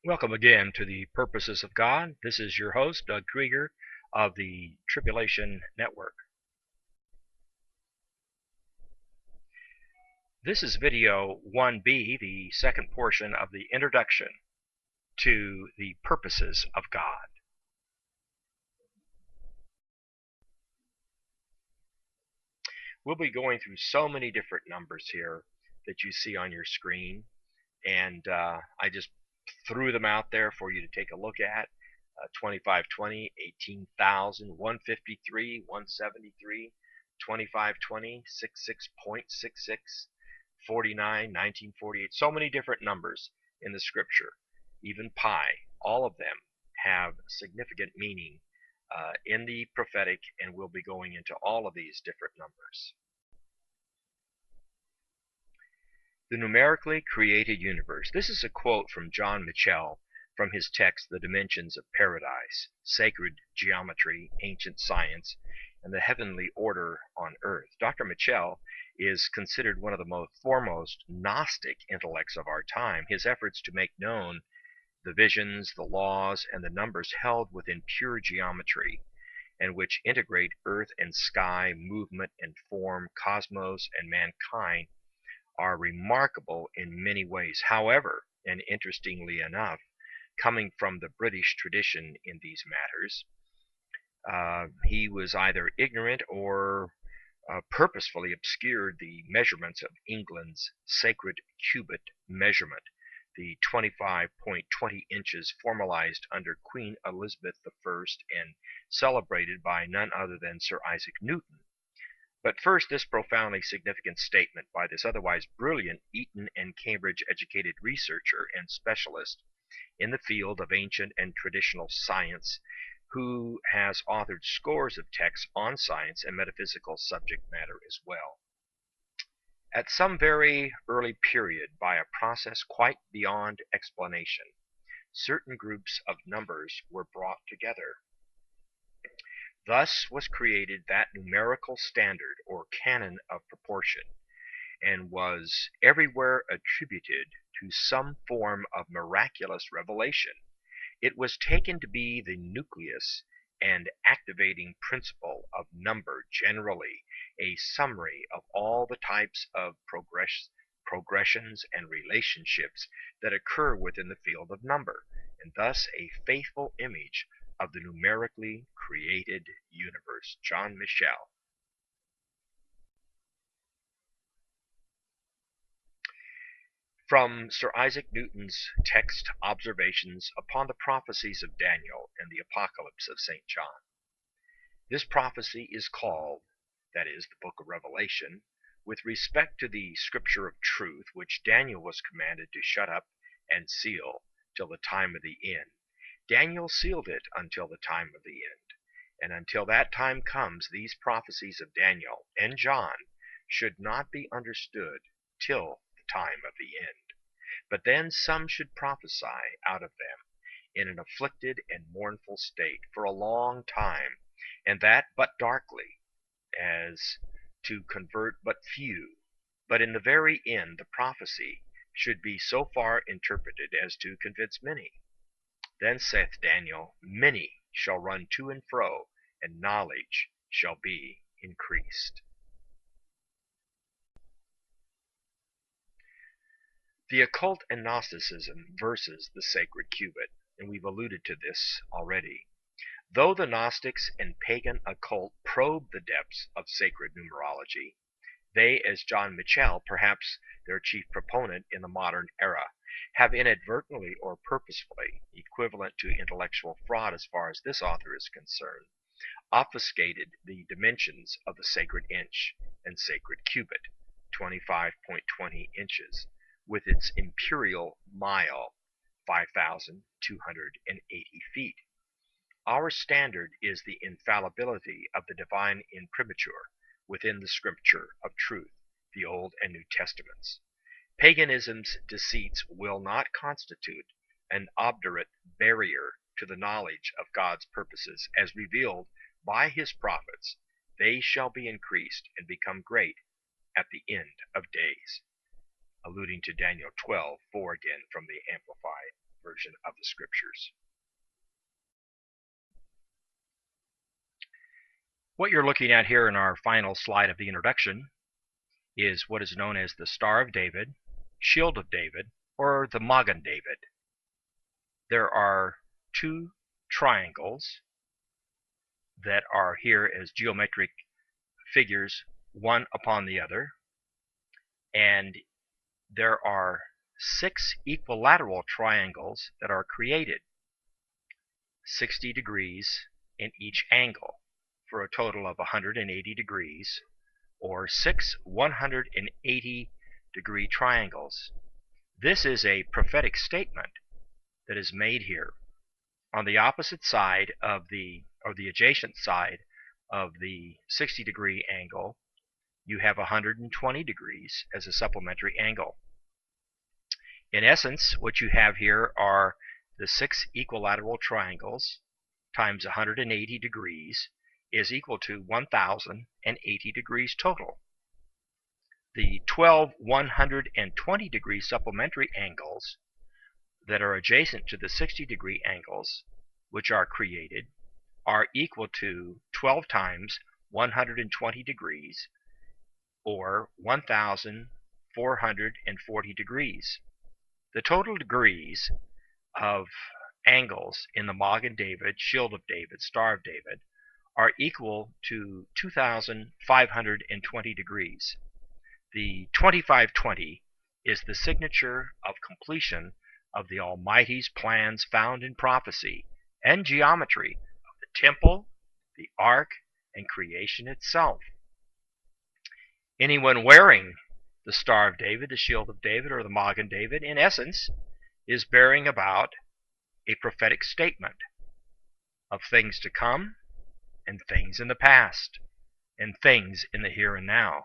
Welcome again to the Purposes of God. This is your host, Doug Krieger of the Tribulation Network. This is video 1B, the second portion of the introduction to the Purposes of God. We'll be going through so many different numbers here that you see on your screen, and I just threw them out there for you to take a look at. 2520, 18,000, 153, 173, 2520, 66.66, 49, 1948. So many different numbers in the scripture. Even pi, all of them have significant meaning in the prophetic, and we'll be going into all of these different numbers. The numerically created universe. This is a quote from John Michell from his text, The Dimensions of Paradise, Sacred Geometry, Ancient Science, and the Heavenly Order on Earth. Dr. Michell is considered one of the most foremost Gnostic intellects of our time. His efforts to make known the visions, the laws, and the numbers held within pure geometry, and which integrate earth and sky, movement and form, cosmos and mankind, are remarkable in many ways. However, and interestingly enough, coming from the British tradition in these matters, he was either ignorant or purposefully obscured the measurements of England's sacred cubit measurement, the 25.20 inches formalized under Queen Elizabeth I and celebrated by none other than Sir Isaac Newton. But first, this profoundly significant statement by this otherwise brilliant Eton and Cambridge educated researcher and specialist in the field of ancient and traditional science, who has authored scores of texts on science and metaphysical subject matter as well. At some very early period, by a process quite beyond explanation, certain groups of numbers were brought together. Thus was created that numerical standard or canon of proportion, and was everywhere attributed to some form of miraculous revelation. It was taken to be the nucleus and activating principle of number, generally a summary of all the types of progressions and relationships that occur within the field of number, and thus a faithful image of the numerically created universe. John Michell. From Sir Isaac Newton's text Observations upon the Prophecies of Daniel and the Apocalypse of St. John. This prophecy is called, that is, the book of Revelation, with respect to the scripture of truth, which Daniel was commanded to shut up and seal till the time of the end. Daniel sealed it until the time of the end, and until that time comes, these prophecies of Daniel and John should not be understood till the time of the end. But then some should prophesy out of them in an afflicted and mournful state for a long time, and that but darkly, as to convert but few. But in the very end the prophecy should be so far interpreted as to convince many. Then saith Daniel, many shall run to and fro, and knowledge shall be increased. The occult and Gnosticism versus the sacred cubit, and we've alluded to this already. Though the Gnostics and pagan occult probed the depths of sacred numerology, they, as John Michell, perhaps their chief proponent in the modern era, have inadvertently or purposefully, equivalent to intellectual fraud as far as this author is concerned, obfuscated the dimensions of the sacred inch and sacred cubit, 25.20 inches, with its imperial mile, 5,280 feet. Our standard is the infallibility of the divine imprimatur within the scripture of truth, the Old and New Testaments. Paganism's deceits will not constitute an obdurate barrier to the knowledge of God's purposes as revealed by his prophets. They shall be increased and become great at the end of days. Alluding to Daniel 12:4 again from the Amplified version of the Scriptures. What you're looking at here in our final slide of the introduction is what is known as the Star of David, Shield of David, or the Magen David. There are two triangles that are here as geometric figures, one upon the other, and there are 6 equilateral triangles that are created, 60 degrees in each angle, for a total of 180 degrees, or 6 180-degree triangles. This is a prophetic statement that is made here. On the opposite side of or the adjacent side of the 60-degree angle, you have 120 degrees as a supplementary angle. In essence, what you have here are the 6 equilateral triangles times 180 degrees is equal to 1,080 degrees total. The 12 120-degree supplementary angles that are adjacent to the 60-degree angles, which are created, are equal to 12 times 120 degrees, or 1,440 degrees. The total degrees of angles in the Magen David, Shield of David, Star of David are equal to 2,520 degrees. The 2520 is the signature of completion of the Almighty's plans found in prophecy and geometry of the temple, the ark, and creation itself. Anyone wearing the Star of David, the Shield of David, or the Magen David, in essence, is bearing about a prophetic statement of things to come, and things in the past, and things in the here and now.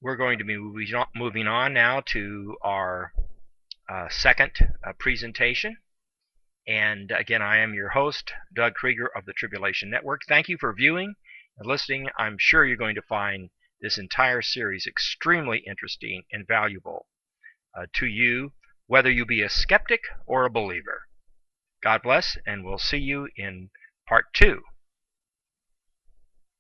We're going to be moving on now to our second presentation. And again, I am your host, Doug Krieger of the Tribulation Network. Thank you for viewing and listening. I'm sure you're going to find this entire series extremely interesting and valuable to you, whether you be a skeptic or a believer. God bless, and we'll see you in Part 2.